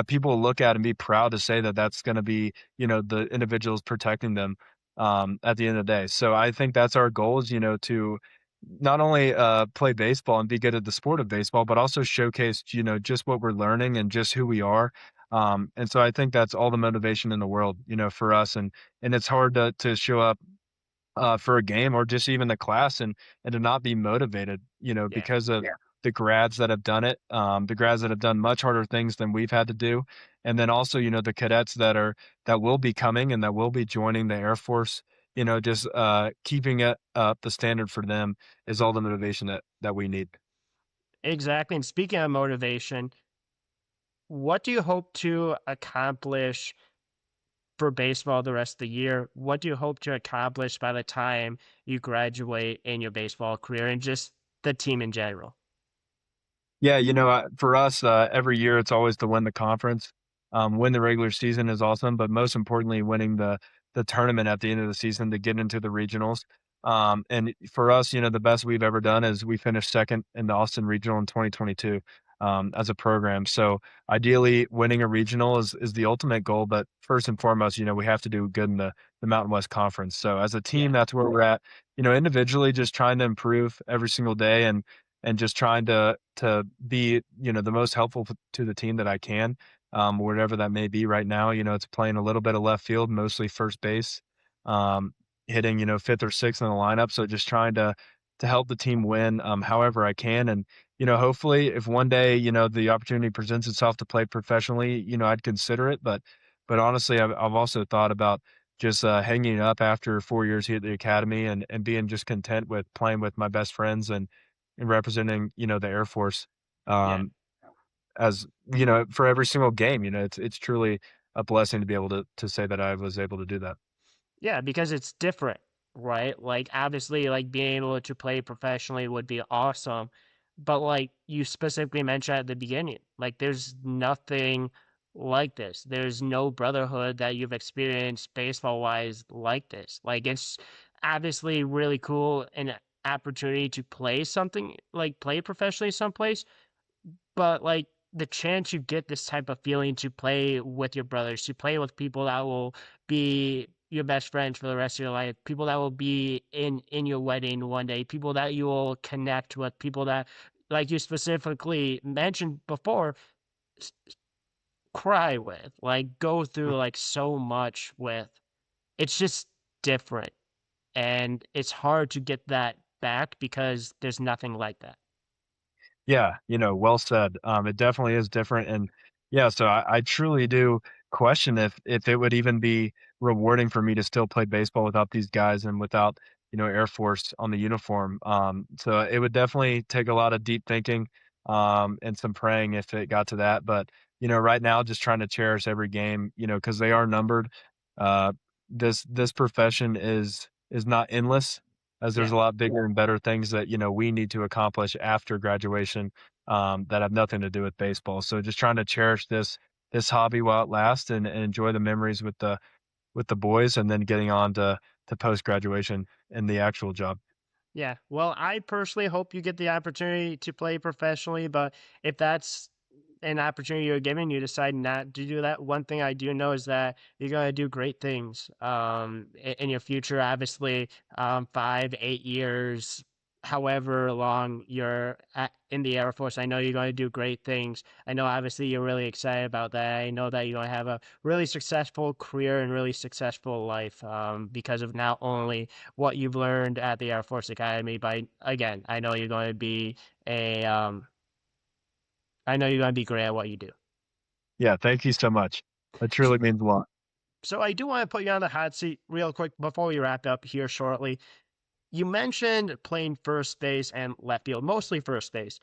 Speaker 2: people will look at and be proud to say that that's going to be, the individuals protecting them at the end of the day. So I think that's our goal is, to not only play baseball and be good at the sport of baseball, but also showcase, just what we're learning and just who we are. And so I think that's all the motivation in the world, for us. And it's hard to show up for a game or just even the class and to not be motivated,
Speaker 1: Yeah.
Speaker 2: because of the grads that have done it, the grads that have done much harder things than we've had to do. And then also, the cadets that will be coming and that will be joining the Air Force, just keeping it up the standard for them is all the motivation that we need.
Speaker 1: Exactly. And speaking of motivation, what do you hope to accomplish for baseball the rest of the year? What do you hope to accomplish by the time you graduate in your baseball career and just the team in general?
Speaker 2: Yeah, for us, every year it's always to win the conference. Win the regular season is awesome, but most importantly, winning the tournament at the end of the season to get into the regionals. And for us, the best we've ever done is we finished second in the Austin Regional in 2022 as a program. So ideally, winning a regional is the ultimate goal. But first and foremost, we have to do good in the Mountain West Conference. So as a
Speaker 1: Yeah.
Speaker 2: team, that's where we're at. Individually, just trying to improve every single day and just trying to be, the most helpful to the team that I can, whatever that may be right now. It's playing a little bit of left field, mostly first base, um, hitting, fifth or sixth in the lineup. So just trying to help the team win, however I can. And, hopefully if one day, the opportunity presents itself to play professionally, I'd consider it. But honestly, I've also thought about just hanging up after 4 years here at the academy and being just content with playing with my best friends and representing, the Air Force,
Speaker 1: Yeah.
Speaker 2: um, as for every single game. It's truly a blessing to be able to say that I was able to do that.
Speaker 1: Yeah, because it's different, right? Like obviously like being able to play professionally would be awesome, but like you specifically mentioned at the beginning, like there's nothing like this. There's no brotherhood that you've experienced baseball wise like this. Like it's obviously really cool and opportunity to play something like play professionally someplace, but like the chance you get this type of feeling to play with your brothers, to play with people that will be your best friends for the rest of your life, people that will be in your wedding one day, people that you will connect with, people that like you specifically mentioned before, s- cry with, like go through like so much with. It's just different and it's hard to get that back because there's nothing like that.
Speaker 2: Yeah, well said. It definitely is different, and yeah, so I truly do question if it would even be rewarding for me to still play baseball without these guys and without, Air Force on the uniform. So it would definitely take a lot of deep thinking, and some praying if it got to that. But, right now, just trying to cherish every game, because they are numbered. Uh, this profession is not endless, as there's
Speaker 1: Yeah.
Speaker 2: a lot bigger and better things that, we need to accomplish after graduation, that have nothing to do with baseball. So just trying to cherish this hobby while it lasts and enjoy the memories with the boys and then getting on to post graduation and the actual job.
Speaker 1: Yeah. Well, I personally hope you get the opportunity to play professionally, but if that's an opportunity you're given, you decide not to do that. One thing I do know is that you're going to do great things in your future. Obviously, 5, 8 years, however long in the Air Force, I know you're going to do great things. I know obviously you're really excited about that. I know that you're going to have a really successful career and really successful life because of not only what you've learned at the Air Force Academy. But again, a I know you're going to be great at what you do.
Speaker 2: Yeah, thank you so much. That
Speaker 1: So,
Speaker 2: truly means a lot.
Speaker 1: so I do want to put you on the hot seat real quick before we wrap up here shortly. You mentioned playing first base and left field, mostly first base.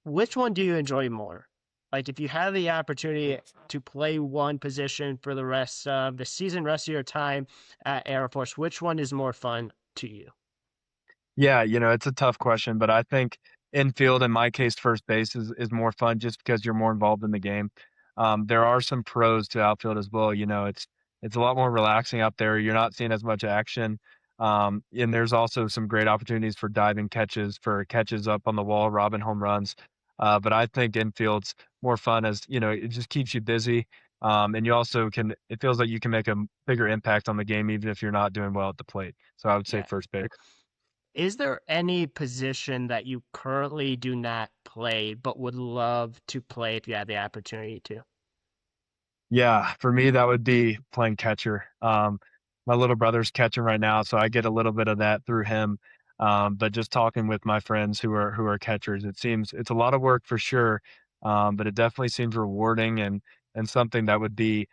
Speaker 1: Which one do you enjoy more? Like, if you had the opportunity to play one position for the rest of the season, rest of your time at Air Force, which one is more fun to you?
Speaker 2: Yeah, it's a tough question, but I think infield, in my case, first base is more fun just because you're more involved in the game. There are some pros to outfield as well. It's a lot more relaxing out there. You're not seeing as much action. And there's also some great opportunities for diving catches, for catches up on the wall, robbing home runs. But I think infield's more fun as, it just keeps you busy. And you also it feels like you can make a bigger impact on the game even if you're not doing well at the plate. So I would say
Speaker 1: Yeah.
Speaker 2: first base.
Speaker 1: Is there any position that you currently do not play but would love to play if you had the opportunity to?
Speaker 2: Yeah, for me, that would be playing catcher. my little brother's catching right now, so I get a little bit of that through him. But just talking with my friends who are catchers, it seems it's a lot of work for sure, but it definitely seems rewarding and something that would be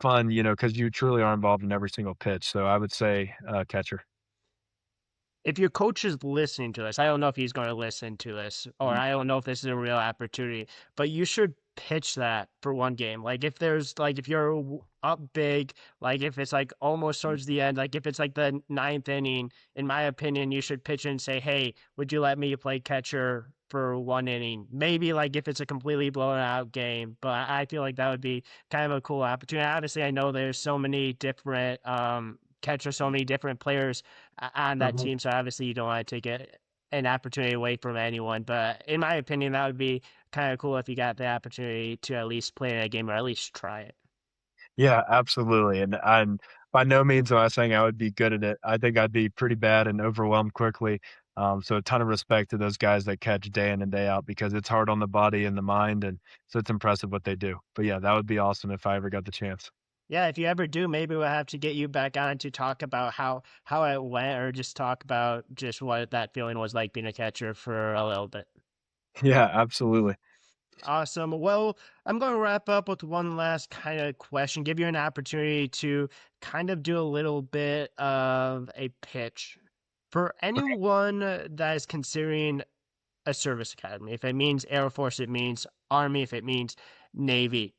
Speaker 2: fun, you know, because you truly are involved in every single pitch. So I would say catcher.
Speaker 1: If your coach is listening to this, I don't know if he's going to listen to this, or I don't know if this is a real opportunity, but you should pitch that for one game. Like if there's like if you're up big, like if it's like almost towards the end, like if it's like the ninth inning, in my opinion, you should pitch and say, "Hey, would you let me play catcher for one inning?" Maybe like if it's a completely blown out game, but I feel like that would be kind of a cool opportunity. Obviously, I know there's so many different catchers, so many different players on that
Speaker 2: Mhm.
Speaker 1: team. So obviously, you don't want to take an opportunity away from anyone. But in my opinion, that would be kind of cool if you got the opportunity to at least play in a game or at least try it.
Speaker 2: Yeah, absolutely. And by no means am I saying I would be good at it. I think I'd be pretty bad and overwhelmed quickly. So a ton of respect to those guys that catch day in and day out because it's hard on the body and the mind, and so it's impressive what they do. But yeah, that would be awesome if I ever got the chance.
Speaker 1: Yeah, if you ever do, maybe we'll have to get you back on to talk about how it went, or just talk about just what that feeling was like being a catcher for a little bit.
Speaker 2: Yeah, absolutely.
Speaker 1: Awesome. Well, I'm going to wrap up with one last kind of question, give you an opportunity to kind of do a little bit of a pitch for anyone that is considering a service academy. If it means Air Force, it means Army, if it means Navy.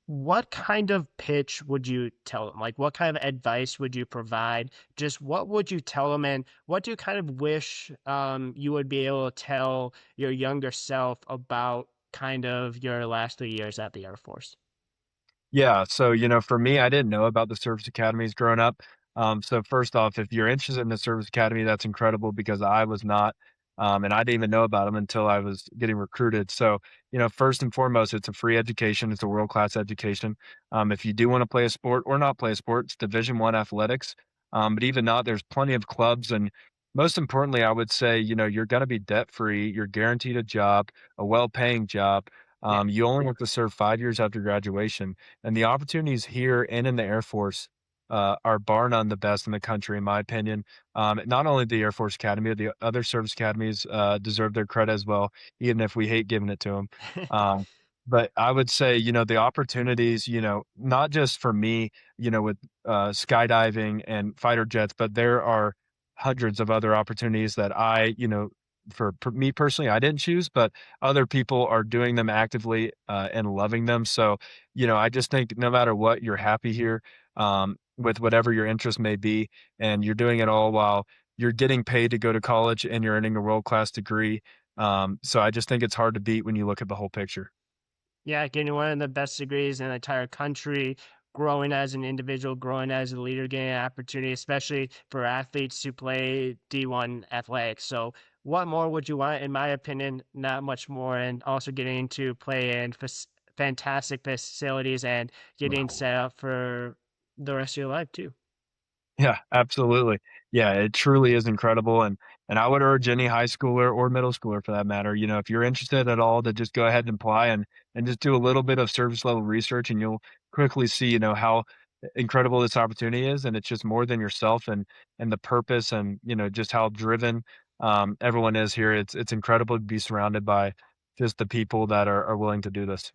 Speaker 1: What kind of pitch would you tell them? Like, what kind of advice would you provide? Just what would you tell them, and what do you kind of wish you would be able to tell your younger self about kind of your last 3 years at the Air Force?
Speaker 2: Yeah, so, you know, for me, I didn't know about the service academies growing up. So first off, if you're interested in the service academy, that's incredible because I was not, and I didn't even know about them until I was getting recruited. So, you know, first and foremost, it's a free education. It's a world-class education. If you do want to play a sport or not play a sport, it's Division One athletics. But even not, there's plenty of clubs, and most importantly, I would say, you know, you're going to be debt-free. You're guaranteed a job, a well-paying job.
Speaker 1: Yeah.
Speaker 2: You only have to serve 5 years after graduation and the opportunities here and in the Air Force are bar none the best in the country, in my opinion. Not only the Air Force Academy, the other service academies deserve their credit as well, even if we hate giving it to them. Um, but I would say, you know, the opportunities, you know, not just for me, you know, with skydiving and fighter jets, but there are hundreds of other opportunities that I, you know, for me personally, I didn't choose, but other people are doing them actively and loving them. So, you know, I just think no matter what, you're happy here with whatever your interest may be, and you're doing it all while you're getting paid to go to college and you're earning a world-class degree. So I just think it's hard to beat when you look at the whole picture.
Speaker 1: Yeah, getting one of the best degrees in the entire country, growing as an individual, growing as a leader, getting an opportunity, especially for athletes to play D1 athletics. So, what more would you want? In my opinion, not much more. And also getting to play in fantastic facilities and getting set up for the rest of your life, too.
Speaker 2: Yeah, absolutely. Yeah, it truly is incredible, and I would urge any high schooler or middle schooler for that matter, you know, if you're interested at all to just go ahead and apply and just do a little bit of service level research and you'll quickly see, you know, how incredible this opportunity is and it's just more than yourself and the purpose and, you know, just how driven everyone is here. It's incredible to be surrounded by just the people that are willing to do this.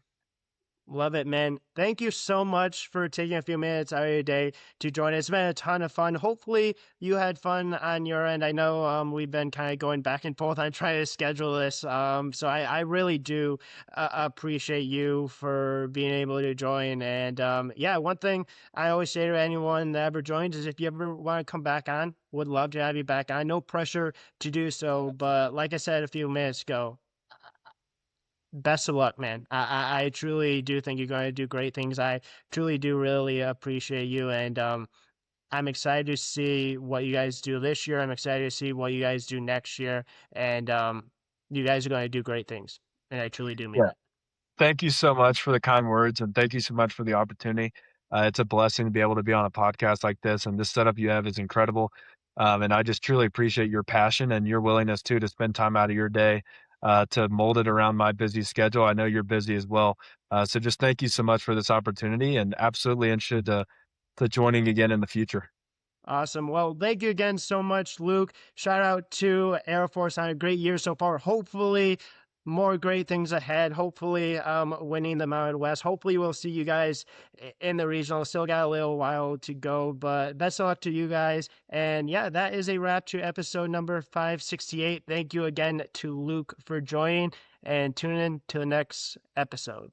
Speaker 1: Love it, man. Thank you so much for taking a few minutes out of your day to join us. It's been a ton of fun. Hopefully, you had fun on your end. I know we've been kind of going back and forth on trying to schedule this. So I really do appreciate you for being able to join. And yeah, one thing I always say to anyone that ever joins is if you ever want to come back on, would love to have you back on. No pressure to do so. But like I said a few minutes ago, best of luck, man. I truly do think you're going to do great things. I truly do really appreciate you, and I'm excited to see what you guys do this year. I'm excited to see what you guys do next year, and you guys are going to do great things, and I truly do mean
Speaker 2: Yeah.
Speaker 1: that.
Speaker 2: Thank you so much for the kind words, and thank you so much for the opportunity. It's a blessing to be able to be on a podcast like this, and this setup you have is incredible. And I just truly appreciate your passion and your willingness too to spend time out of your day to mold it around my busy schedule. I know you're busy as well, so just thank you so much for this opportunity, and absolutely interested to to joining again in the future.
Speaker 1: Awesome. Well, thank you again so much, Luke. Shout out to Air Force on a great year so far. Hopefully, more great things ahead. Hopefully, winning the Mountain West. Hopefully, we'll see you guys in the regional. Still got a little while to go, but best of luck to you guys. And yeah, that is a wrap to episode number 568. Thank you again to Luke for joining, and tune in to the next episode.